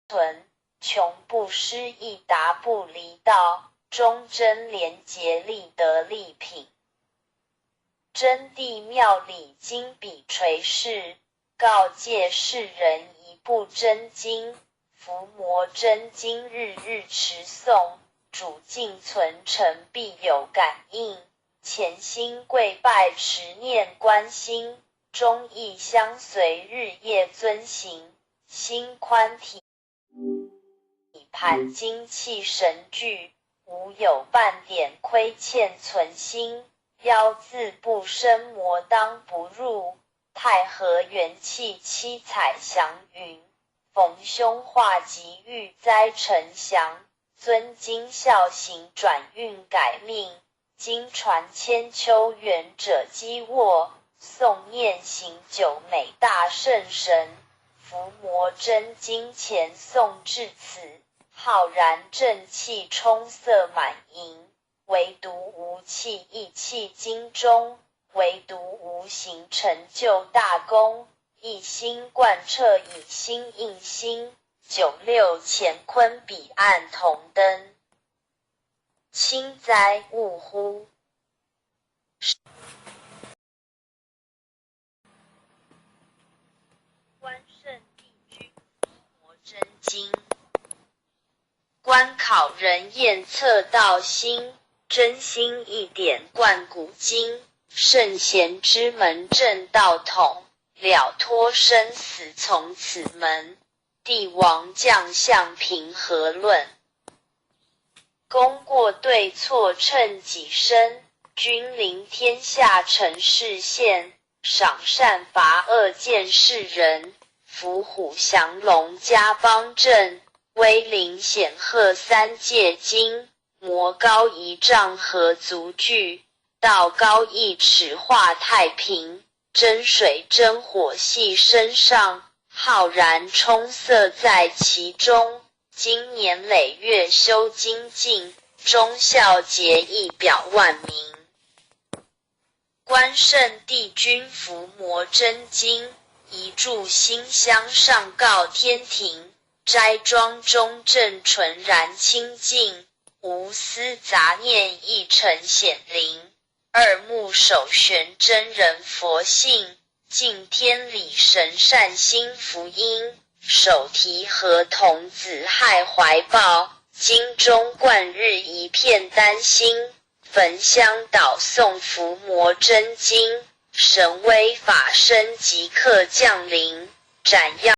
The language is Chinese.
存，穷不失意达不离道，忠贞廉洁立德立品。真谛妙理经笔垂示，告诫世人一部真经。伏魔真经日日持诵，主敬存诚必有感应。潜心跪拜持念观心，忠义相随日夜遵行。心宽体盘精气神俱，无有半点亏欠存心。妖自不生魔当不入，太和元气七彩祥云。逢凶化吉遇灾成祥，尊经孝行转运改命。经传千秋远者积握，诵念行久美大圣神。伏魔真经前诵至此，浩然正气充塞满盈。唯独无气意气经中，唯独无形成就大功。一心贯彻以心印心，96乾坤彼岸同登。轻哉勿乎！观圣帝君佛真经，观考人验测道心，真心一点贯古今。圣贤之门正道统，了脱生死从此门。帝王将相平和论，功过对错称己身。君临天下成事现，赏善罚恶见世人。伏虎降龙家邦正，威灵显赫三界经。魔高一丈何足惧，道高一尺化太平。真水真火系身上，浩然充塞在其中。经年累月修精进，忠孝节义表万民。观圣帝君伏魔真经，一炷馨香上告天庭。斋庄中正纯然清净，无私杂念一尘显灵。二目首悬真人佛性，敬天理神善心福音。手提合童子害怀抱，经中贯日一片丹心。焚香祷诵伏魔真经，神威法身即刻降临。斩妖